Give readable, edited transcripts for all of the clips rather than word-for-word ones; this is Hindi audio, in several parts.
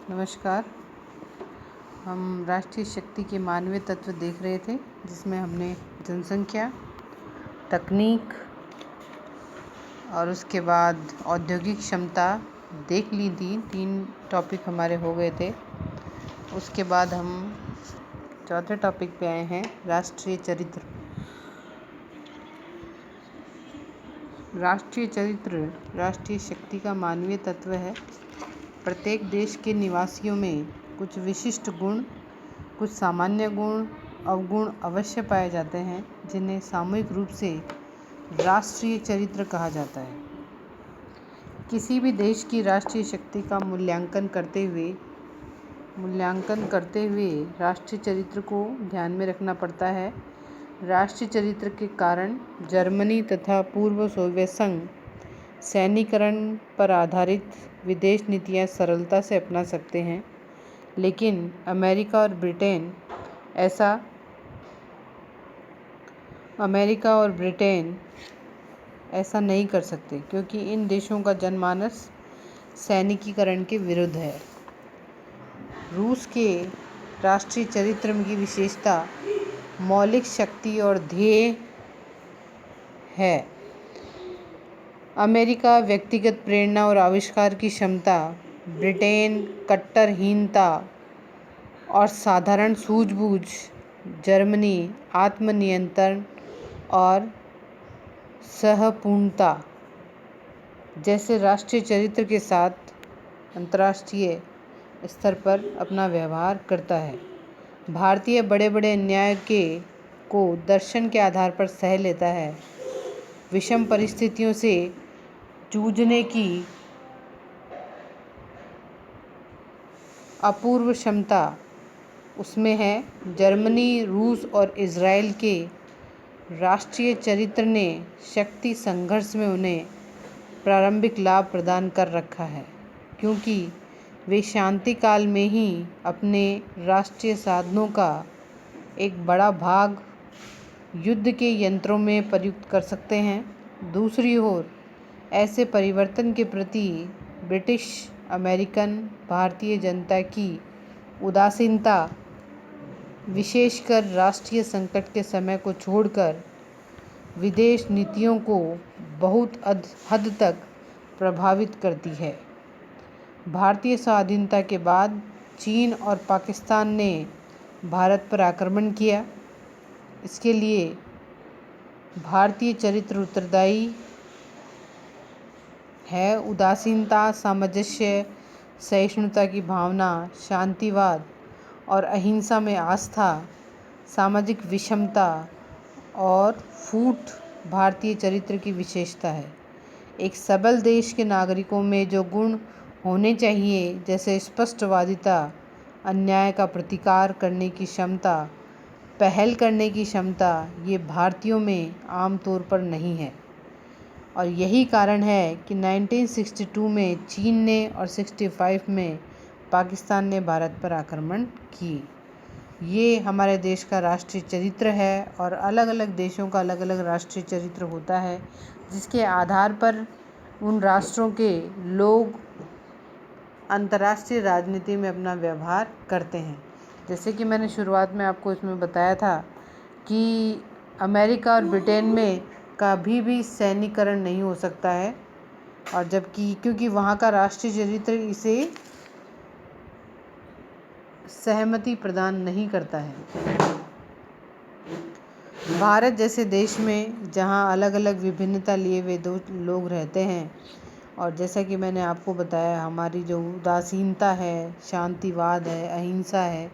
नमस्कार। हम राष्ट्रीय शक्ति के मानवीय तत्व देख रहे थे, जिसमें हमने जनसंख्या, तकनीक और उसके बाद औद्योगिक क्षमता देख ली थी। 3 टॉपिक हमारे हो गए थे। उसके बाद हम चौथे टॉपिक पे आए हैं, राष्ट्रीय चरित्र। राष्ट्रीय चरित्र राष्ट्रीय शक्ति का मानवीय तत्व है। प्रत्येक देश के निवासियों में कुछ विशिष्ट गुण, कुछ सामान्य गुण, अवगुण अवश्य पाए जाते हैं, जिन्हें सामूहिक रूप से राष्ट्रीय चरित्र कहा जाता है। किसी भी देश की राष्ट्रीय शक्ति का मूल्यांकन करते हुए राष्ट्रीय चरित्र को ध्यान में रखना पड़ता है। राष्ट्रीय चरित्र के कारण जर्मनी तथा पूर्व सोवियत संघ सैन्यीकरण पर आधारित विदेश नीतियां सरलता से अपना सकते हैं, लेकिन अमेरिका और ब्रिटेन ऐसा नहीं कर सकते, क्योंकि इन देशों का जनमानस सैनिकीकरण के विरुद्ध है। रूस के राष्ट्रीय चरित्र की विशेषता मौलिक शक्ति और ध्येय है। अमेरिका व्यक्तिगत प्रेरणा और आविष्कार की क्षमता, ब्रिटेन कट्टरहीनता और साधारण सूझबूझ, जर्मनी आत्मनियंत्रण और सहपूर्णता जैसे राष्ट्रीय चरित्र के साथ अंतर्राष्ट्रीय स्तर पर अपना व्यवहार करता है। भारतीय बड़े बड़े अन्याय को दर्शन के आधार पर सह लेता है। विषम परिस्थितियों से जूझने की अपूर्व क्षमता उसमें है। जर्मनी, रूस और इजराइल के राष्ट्रीय चरित्र ने शक्ति संघर्ष में उन्हें प्रारंभिक लाभ प्रदान कर रखा है, क्योंकि वे शांति काल में ही अपने राष्ट्रीय साधनों का एक बड़ा भाग युद्ध के यंत्रों में प्रयुक्त कर सकते हैं। दूसरी ओर, ऐसे परिवर्तन के प्रति ब्रिटिश, अमेरिकन, भारतीय जनता की उदासीनता, विशेषकर राष्ट्रीय संकट के समय को छोड़कर, विदेश नीतियों को बहुत हद तक प्रभावित करती है। भारतीय स्वाधीनता के बाद चीन और पाकिस्तान ने भारत पर आक्रमण किया। इसके लिए भारतीय चरित्र उत्तरदायी है। उदासीनता, सामंजस्य, सहिष्णुता की भावना, शांतिवाद और अहिंसा में आस्था, सामाजिक विषमता और फूट भारतीय चरित्र की विशेषता है। एक सबल देश के नागरिकों में जो गुण होने चाहिए, जैसे स्पष्टवादिता, अन्याय का प्रतिकार करने की क्षमता, पहल करने की क्षमता, ये भारतीयों में आमतौर पर नहीं है। और यही कारण है कि 1962 में चीन ने और 65 में पाकिस्तान ने भारत पर आक्रमण किए। ये हमारे देश का राष्ट्रीय चरित्र है, और अलग अलग देशों का अलग अलग राष्ट्रीय चरित्र होता है, जिसके आधार पर उन राष्ट्रों के लोग अंतर्राष्ट्रीय राजनीति में अपना व्यवहार करते हैं। जैसे कि मैंने शुरुआत में आपको इसमें बताया था कि अमेरिका और ब्रिटेन में कभी भी सैन्यीकरण नहीं हो सकता है, और जबकि क्योंकि वहाँ का राष्ट्रीय चरित्र इसे सहमति प्रदान नहीं करता है। भारत जैसे देश में जहाँ अलग अलग विभिन्नता लिए वे दो लोग रहते हैं, और जैसा कि मैंने आपको बताया, हमारी जो उदासीनता है, शांतिवाद है, अहिंसा है,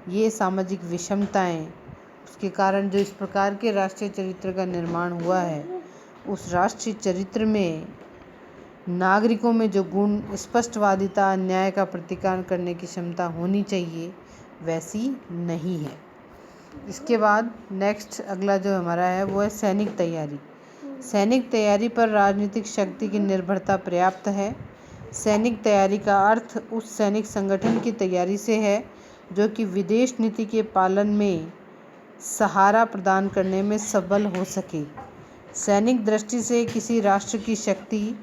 ये सामाजिक विषमताएं, उसके कारण जो इस प्रकार के राष्ट्रीय चरित्र का निर्माण हुआ है, उस राष्ट्रीय चरित्र में नागरिकों में जो गुण, स्पष्टवादिता, अन्याय का प्रतिकार करने की क्षमता होनी चाहिए, वैसी नहीं है। इसके बाद नेक्स्ट अगला जो हमारा है वो है सैनिक तैयारी। सैनिक तैयारी पर राजनीतिक शक्ति की निर्भरता पर्याप्त है। सैनिक तैयारी का अर्थ उस सैनिक संगठन की तैयारी से है जो कि विदेश नीति के पालन में सहारा प्रदान करने में सबल हो सके। सैनिक दृष्टि से किसी राष्ट्र की शक्ति,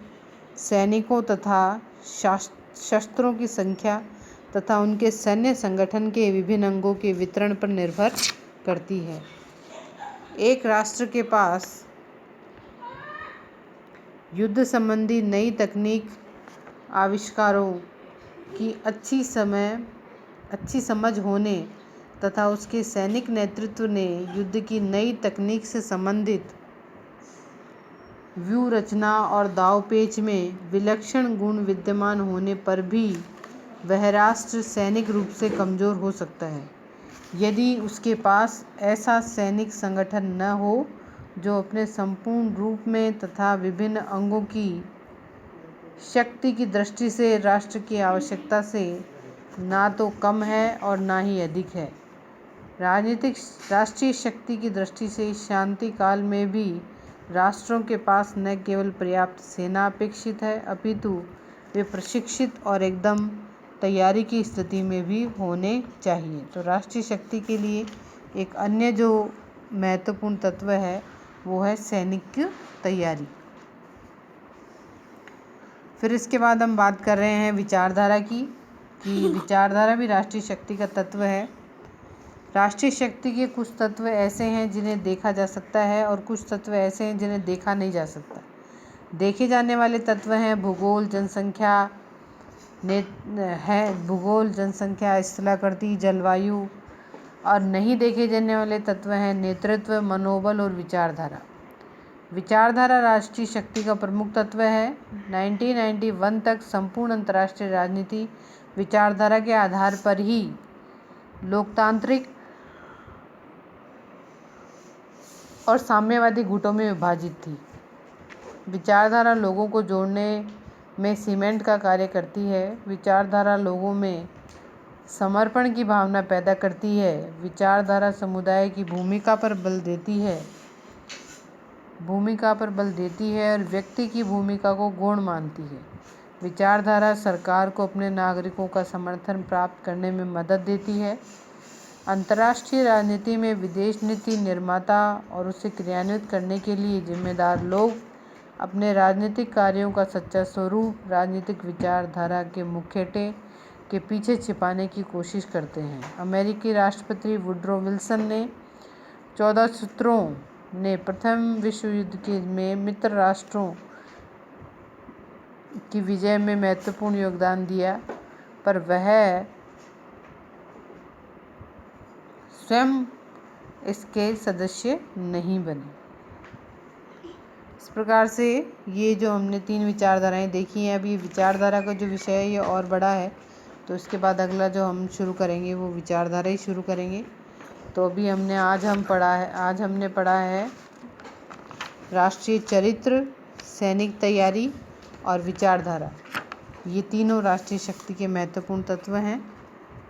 सैनिकों तथा शस्त्रों की संख्या तथा उनके सैन्य संगठन के विभिन्न अंगों के वितरण पर निर्भर करती है। एक राष्ट्र के पास युद्ध संबंधी नई तकनीक आविष्कारों की अच्छी समझ होने तथा उसके सैनिक नेतृत्व ने युद्ध की नई तकनीक से संबंधित व्यूह रचना और दांवपेच में विलक्षण गुण विद्यमान होने पर भी वह राष्ट्र सैनिक रूप से कमजोर हो सकता है यदि उसके पास ऐसा सैनिक संगठन न हो जो अपने संपूर्ण रूप में तथा विभिन्न अंगों की शक्ति की दृष्टि से राष्ट्र की आवश्यकता से ना तो कम है और ना ही अधिक है। राष्ट्रीय शक्ति की दृष्टि से शांति काल में भी राष्ट्रों के पास न केवल पर्याप्त सेना अपेक्षित है अपितु वे प्रशिक्षित और एकदम तैयारी की स्थिति में भी होने चाहिए। तो राष्ट्रीय शक्ति के लिए एक अन्य जो महत्वपूर्ण तत्व है वो है सैनिक तैयारी। फिर इसके बाद हम बात कर रहे हैं विचारधारा की, कि विचारधारा भी राष्ट्रीय शक्ति का तत्व है। राष्ट्रीय शक्ति के कुछ तत्व ऐसे हैं जिन्हें देखा जा सकता है और कुछ तत्व ऐसे हैं जिन्हें देखा नहीं जा सकता। देखे जाने वाले तत्व हैं भूगोल, जनसंख्या, स्थलाकृति, जलवायु, और नहीं देखे जाने वाले तत्व हैं नेतृत्व, मनोबल और विचारधारा। विचारधारा राष्ट्रीय शक्ति का प्रमुख तत्व है। 1991 तक संपूर्ण अंतर्राष्ट्रीय राजनीति विचारधारा के आधार पर ही लोकतांत्रिक और साम्यवादी गुटों में विभाजित थी। विचारधारा लोगों को जोड़ने में सीमेंट का कार्य करती है। विचारधारा लोगों में समर्पण की भावना पैदा करती है। विचारधारा समुदाय की भूमिका पर बल देती है और व्यक्ति की भूमिका को गौण मानती है। विचारधारा सरकार को अपने नागरिकों का समर्थन प्राप्त करने में मदद देती है। अंतर्राष्ट्रीय राजनीति में विदेश नीति निर्माता और उसे क्रियान्वित करने के लिए जिम्मेदार लोग अपने राजनीतिक कार्यों का सच्चा स्वरूप राजनीतिक विचारधारा के मुखौटे के पीछे छिपाने की कोशिश करते हैं। अमेरिकी राष्ट्रपति वुडरो विल्सन ने 14 सूत्रों ने प्रथम विश्व युद्ध में मित्र राष्ट्रों की विजय में महत्वपूर्ण योगदान दिया, पर वह स्वयं इसके सदस्य नहीं बने। इस प्रकार से ये जो हमने 3 विचारधाराएं देखी हैं, अभी विचारधारा का जो विषय है ये और बड़ा है, तो इसके बाद अगला जो हम शुरू करेंगे वो विचारधारा ही शुरू करेंगे। तो अभी आज हमने पढ़ा है राष्ट्रीय चरित्र, सैनिक तैयारी और विचारधारा। ये तीनों राष्ट्रीय शक्ति के महत्वपूर्ण तत्व हैं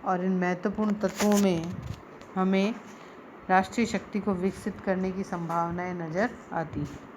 और इन महत्वपूर्ण तत्वों में हमें राष्ट्रीय शक्ति को विकसित करने की संभावनाएं नज़र आती हैं।